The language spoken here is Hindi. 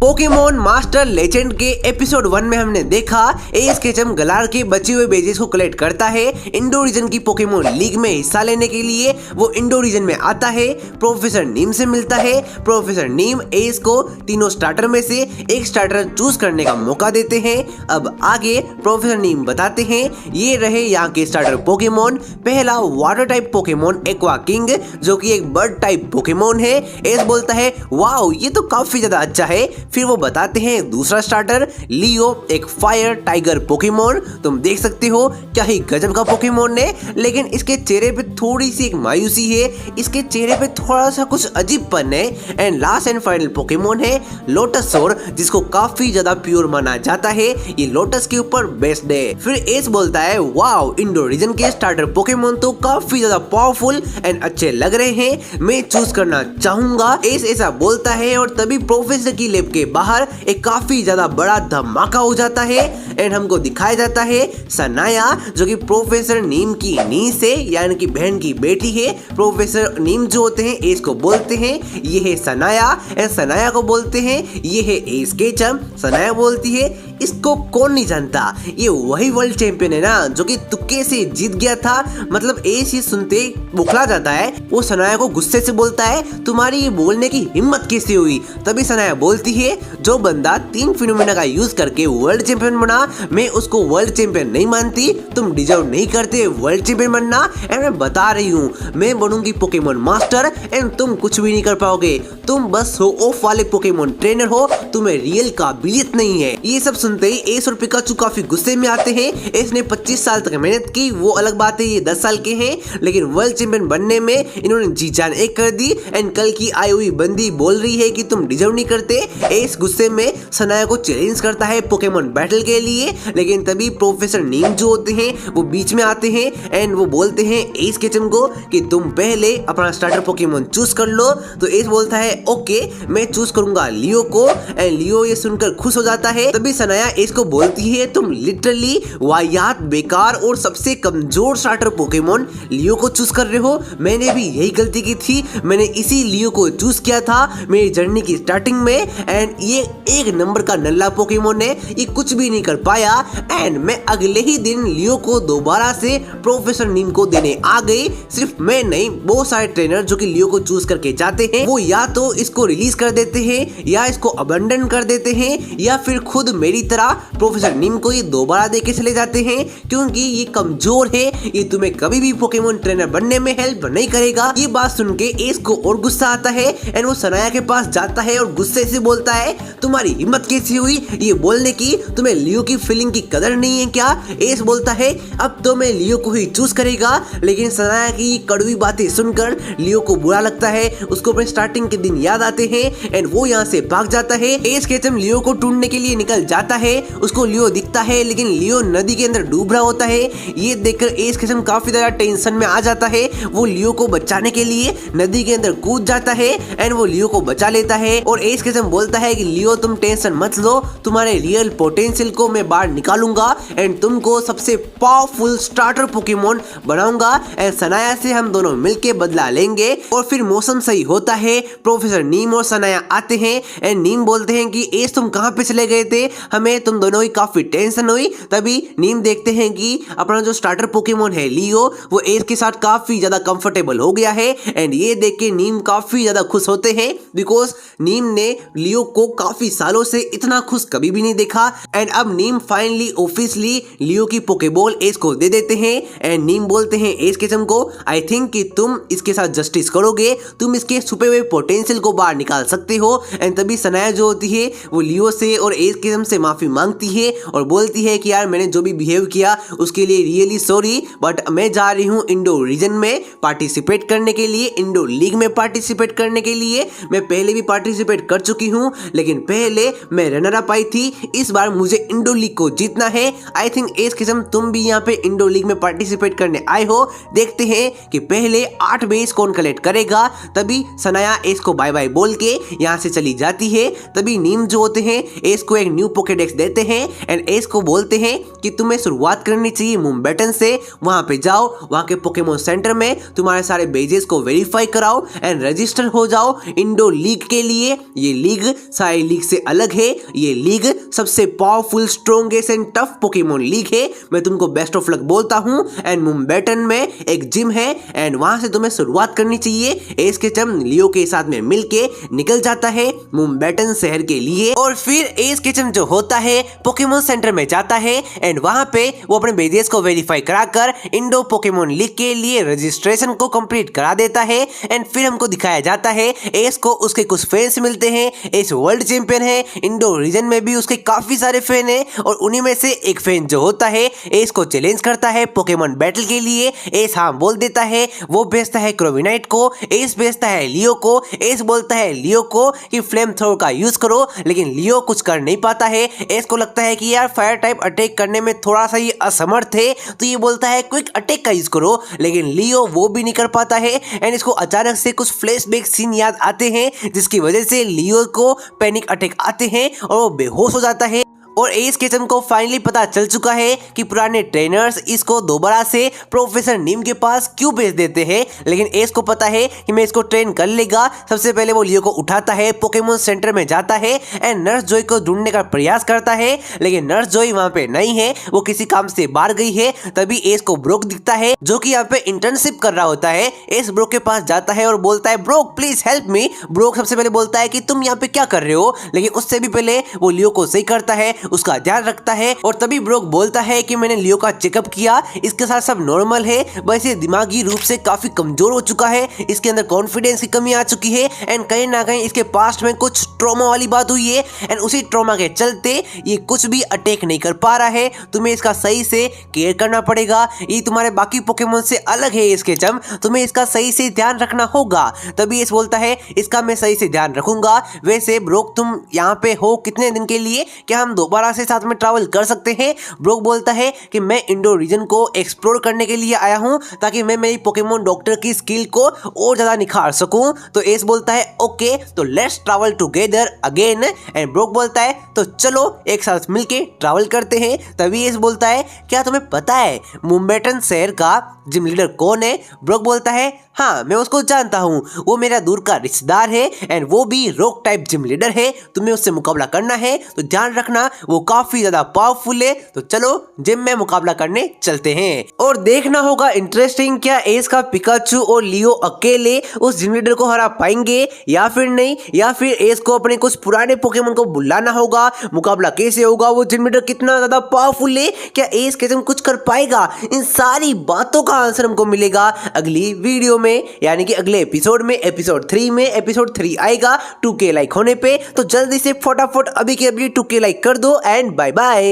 पोकेमोन मास्टर लेजेंड के एपिसोड 1 में हमने देखा एस केचम गलार के बचे हुए बेजेस को कलेक्ट करता है। इंडो रीजन की पोकेमोन लीग में हिस्सा लेने के लिए वो इंडो रीजन में आता है, प्रोफेसर नीम से मिलता है। प्रोफेसर नीम एस को तीनों स्टार्टर में से एक स्टार्टर चूज करने का मौका देते हैं। अब आगे प्रोफेसर नीम बताते हैं ये रहे यहाँ के स्टार्टर पोकेमोन। पहला water type Pokemon aqua king, जो कि एक बर्ड टाइप पोकेमोन है। एस बोलता है वाओ ये तो काफी ज्यादा अच्छा है। फिर वो बताते हैं दूसरा स्टार्टर लियो, एक फायर टाइगर पोकेमोन। तुम देख सकते हो क्या ही गजब का पोकेमोन है, लेकिन इसके चेहरे पे थोड़ी सी एक मायूसी है, इसके चेहरे पे थोड़ा सा कुछ अजीबपन है। And last and final Pokemon है लोटसोर, जिसको काफी ज्यादा प्योर माना जाता है। ये लोटस के ऊपर बेस्ड है। फिर एस बोलता है वाओ इंडो रीजन के स्टार्टर पोकेमोन तो काफी ज्यादा पावरफुल एंड अच्छे लग रहे हैं, मैं चूज करना चाहूंगा। एस ऐसा बोलता है और तभी प्रोफेसर की लैब के बाहर एक काफी ज्यादा बड़ा धमाका हो जाता है। एंड हमको दिखाया जाता है सनाया, जो कि प्रोफेसर नीम की नीस है, यानी कि बहन की बेटी है। प्रोफेसर नीम जो होते हैं एस को बोलते हैं ये है सनाया, एंड सनाया को बोलते हैं ये है एस केचम। सनाया बोलती है इसको कौन नहीं जानता, ये वही वर्ल्ड चैंपियन है ना जो कि तुक्के से जीत गया था। मतलब एस ये सुनते बुखला जाता है। वो सनाया को गुस्से से बोलता है तुम्हारी ये बोलने की हिम्मत कैसे हुई। तभी सनाया बोलती है जो बंदा 3 फिनोमेना का यूज करके वर्ल्ड चैंपियन बना, मैं उसको वर्ल्ड चैंपियन नहीं मानती। तुम डिजर्व नहीं करते वर्ल्ड चैंपियन बनना। एंड मैं बता रही हूँ मैं बनूंगी पोकेमोन मास्टर एंड तुम कुछ भी नहीं कर पाओगे। तुम बस हो ऑफ वाले पोकेमोन ट्रेनर हो, तुम्हें रियल काबिलियत नहीं है। ये सब सुनते ही एस और पिकाचू काफी गुस्से में आते हैं। एस ने 25 साल तक मेहनत की, वो अलग बात है, ये 10 साल के हैं, लेकिन वर्ल्ड चैंपियन बनने में इन्होंने जी जान एक कर दी। एंड कल की आई हुई बंदी बोल रही है कि तुम डिजर्व नहीं करते। एस गुस्से में सनाया को चैलेंज करता है पोकेमोन बैटल के लिए, लेकिन तभी प्रोफेसर नीम जो होते हैं वो बीच में आते हैं एंड वो बोलते हैं एस केचम को कि तुम पहले अपना स्टार्टर पोकेमोन चूज कर लो। तो एस बोलता है ओके मैं चूज करूंगा लियो को। एंड लियो ये सुनकर खुश हो जाता है। तभी सनाया एस को बोलती है तुम लिटरली वाहियात, बेकार और सबसे कमजोर स्टार्टर पोकेमोन लियो को चूज कर रहे हो। मैंने भी यही गलती की थी, मैंने इसी लियो को चूज किया था मेरी जर्नी की स्टार्टिंग में। एंड ये एक नंबर का नल्ला पोकेमोन है, ये कुछ भी नहीं कर पाया। एंड मैं अगले ही दिन लियो को दोबारा से प्रोफेसर नीम को देने आ गई। सिर्फ मैं नहीं, बहुत सारे ट्रेनर जो कि लियो को चूज करके जाते हैं, वो या तो इसको रिलीज कर देते हैं या इसको अबंडन कर देते हैं, या फिर खुद मेरी तरह प्रोफेसर नीम को ये दोबारा देके चले जाते हैं, क्योंकि ये कमजोर है, ये तुम्हें कभी भी पोकेमोन ट्रेनर बनने में हेल्प नहीं करेगा। ये बात सुन के एस को और गुस्सा आता है एंड वो सनाया के पास जाता है और गुस्से से बोलता है तुम्हारी हिम्मत कैसी हुई ये बोलने की, तुम्हें लियो की फीलिंग की कदर नहीं है क्या। एस बोलता है अब तो मैं लियो को ही चूज करेगा, लेकिन सनाया की कड़वी बातें सुनकर लियो को बुरा लगता है, उसको अपने स्टार्टिंग के दिन याद आते हैं एंड वो यहाँ से भाग जाता है। एस केचम लियो को ढूंढने के लिए निकल जाता है, उसको लियो दिखता है लेकिन लियो नदी के अंदर डूब रहा होता है। ये देखकर एस केचम काफी ज्यादा टेंशन में आ जाता है। वो लियो को बचाने के लिए नदी के अंदर कूद जाता है एंड वो लियो को बचा लेता है। और एस केचम बोलता है कि लियो तुम टेंशन मत लो, तुम्हारे रियल पोटेंशियल को मैं बाहर निकालूंगा एंड तुमको सबसे पावरफुल स्टार्टर पोकेमोन बनाऊंगा एंड सनाया से हम दोनों मिलके बदला लेंगे। और फिर मौसम सही होता है, प्रोफेसर नीम और सनाया आते हैं एंड नीम बोलते हैं कि एस तुम कहाँ पे चले गए थे, हमें तुम दोनों की काफी टेंशन हुई। तभी नीम देखते हैं कि अपना जो स्टार्टर पोकेमोन है लियो वो एस के साथ काफी ज्यादा कंफर्टेबल हो गया है। एंड ये देख के नीम काफी ज्यादा खुश होते हैं, बिकॉज नीम ने लियो को काफी सालों से इतना खुश कभी भी नहीं देखा। एंड अब नीम फाइनली ऑफिशियली लियो की पोकेबॉल एस को दे देते हैं एंड नीम बोलते हैं एस केचम को आई थिंक कि तुम इसके साथ जस्टिस करोगे, तुम इसके छुपे हुए पोटेंशियल को बाहर निकाल सकते हो। एंड तभी सनाया जो होती है वो लियो से और एस केचम से माफी मांगती है और बोलती है कि यार मैंने जो भी बिहेव किया उसके लिए रियली सॉरी, बट मैं जा रही हूँ इंडो रीजन में पार्टिसिपेट करने के लिए, इंडो लीग में पार्टिसिपेट करने के लिए। मैं पहले भी पार्टिसिपेट कर चुकी हूँ, लेकिन पहले मैं रनर अप आई थी, इस बार मुझे इंडो लीग को जीतना है। आई थिंक एस केचम तुम भी यहाँ पे इंडो लीग में पार्टिसिपेट करने आए हो, देखते हैं कि पहले 8 बेस कौन कलेक्ट करेगा। तभी सनाया एस को बाय बाय बोल के यहाँ से चली जाती है। तभी नीम जो होते हैं एस को एक न्यू पोकेडेक्स देते हैं एंड एस को बोलते हैं कि तुम्हें शुरुआत करनी चाहिए मुम्बैटन से। वहां पे जाओ, वहां के पोकेमोन सेंटर में तुम्हारे सारे बेजेस को वेरीफाई कराओ एंड रजिस्टर हो जाओ इंडो लीग के लिए। ये लीग सारी लीग से अलग है। ये लीग सबसे powerful, strongest and tough Pokemon league है। मैं तुमको बेस्ट ऑफ लक बोलता हूँ। एंड मुम्बैटन में एक जिम है एंड वहां से तुम्हें शुरुआत करनी चाहिए। एस केचम लियो के साथ में मिलके निकल जाता है मुम्बैटन शहर के लिए और फिर एस केचम जो होता है पोकेमोन सेंटर में जाता है एंड वहां पे वो अपने बेजेस को वेरीफाई कराकर इंडो पोकेमोन लीग के लिए रजिस्ट्रेशन को कंप्लीट करा देता है। एंड फिर हमको दिखाया जाता है एस को उसके कुछ फैंस मिलते हैं। एस वर्ल्ड चैंपियन है, इंडो रीजन में भी उसके काफी सारे फैन है और उन्हीं में से एक फैन जो होता है एस को चैलेंज करता है पोकेमोन बैटल के लिए। एस हाँ बोल देता है। वो भेजता है क्रोविनाइट को, एस भेजता है लियो को। एस बोलता है लियो को कि फ्लेम थ्रोवर का यूज करो, लेकिन लियो कुछ कर नहीं पाता है। एस को लगता है कि यार फायर टाइप अटैक करने में थोड़ा सा ये असमर्थ है, तो ये बोलता है क्विक अटैक का यूज करो, लेकिन लियो वो भी नहीं कर पाता है। एंड इसको अचानक से कुछ फ्लैशबैक सीन याद आते हैं जिसकी वजह से लियो को पैनिक अटैक आते हैं और वो बेहोश हो जाता है। और एस केचम को फाइनली पता चल चुका है कि पुराने ट्रेनर्स इसको दोबारा से प्रोफेसर नीम के पास क्यों भेज देते हैं, लेकिन एस को पता है कि मैं इसको ट्रेन कर लेगा। सबसे पहले वो लियो को उठाता है, पोकेमोन सेंटर में जाता है एंड नर्स जॉय को ढूंढने का प्रयास करता है, लेकिन नर्स जॉय वहां पे नहीं है, वो किसी काम से बाहर गई है। तभी एस को ब्रोक दिखता है जो कि यहाँ पे इंटर्नशिप कर रहा होता है। एस ब्रोक के पास जाता है और बोलता है broke please help me. Broke सबसे पहले बोलता है कि तुम यहाँ पे क्या कर रहे हो, लेकिन उससे भी पहले वो लियो को सही करता है, उसका ध्यान रखता है। और तभी ब्रोक बोलता है कि मैंने लियो का चेकअप किया, इसके साथ सब नॉर्मल है, बस ये दिमागी रूप से काफी कमजोर हो चुका है, इसके अंदर कॉन्फिडेंस की कमी आ चुकी है एंड कहीं ना कहीं इसके पास्ट में कुछ ट्रॉमा वाली बात हुई है एंड उसी ट्रॉमा के चलते ये कुछ भी अटैक नहीं कर पा रहा है। तुम्हें इसका सही से केयर करना पड़ेगा, ये तुम्हारे बाकी पोकेमोन से अलग है इसके चम, तुम्हें इसका सही से ध्यान रखना होगा। तभी इस बोलता है इसका मैं सही से ध्यान रखूंगा। वैसे ब्रोक तुम यहाँ पे हो कितने दिन के लिए, क्या हम दोबारा से साथ में ट्रैवल कर सकते हैं? ब्रोक बोलता है कि मैं इंडो रीजन को एक्सप्लोर करने के लिए आया हूं ताकि मैं मेरी पोकेमोन डॉक्टर की स्किल को और ज्यादा निखार सकूं। तो एस बोलता है ओके तो let's travel together again. And broke बोलता है तो चलो एक साथ मिलके ट्रैवल करते हैं। तभी एस बोलता है क्या तुम्हें पता है मुम्बैटन शहर का जिम लीडर कौन है? ब्रोक बोलता है हाँ मैं उसको जानता हूँ, वो मेरा दूर का रिश्तेदार है एंड वो भी रॉक टाइप जिम लीडर है। तुम्हें उससे मुकाबला करना है तो ध्यान रखना वो काफी ज्यादा पावरफुल है। तो चलो जिम में मुकाबला करने चलते हैं और देखना होगा इंटरेस्टिंग क्या एस का पिकाचू और लियो अकेले उस जिम लीडर को हरा पाएंगे या फिर नहीं, या फिर एस को अपने कुछ पुराने पोकेमोन को बुलाना होगा। मुकाबला कैसे होगा, वो जिम लीडर कितना ज्यादा पावरफुल है, क्या एस केचम कुछ कर पाएगा, इन सारी बातों का आंसर हमको मिलेगा अगली वीडियो में, यानी कि अगले एपिसोड में, एपिसोड 3 में। एपिसोड 3 आएगा 2K लाइक होने पे, तो जल्दी से फटाफट अभी के अभी 2K लाइक कर दो एंड बाय बाय।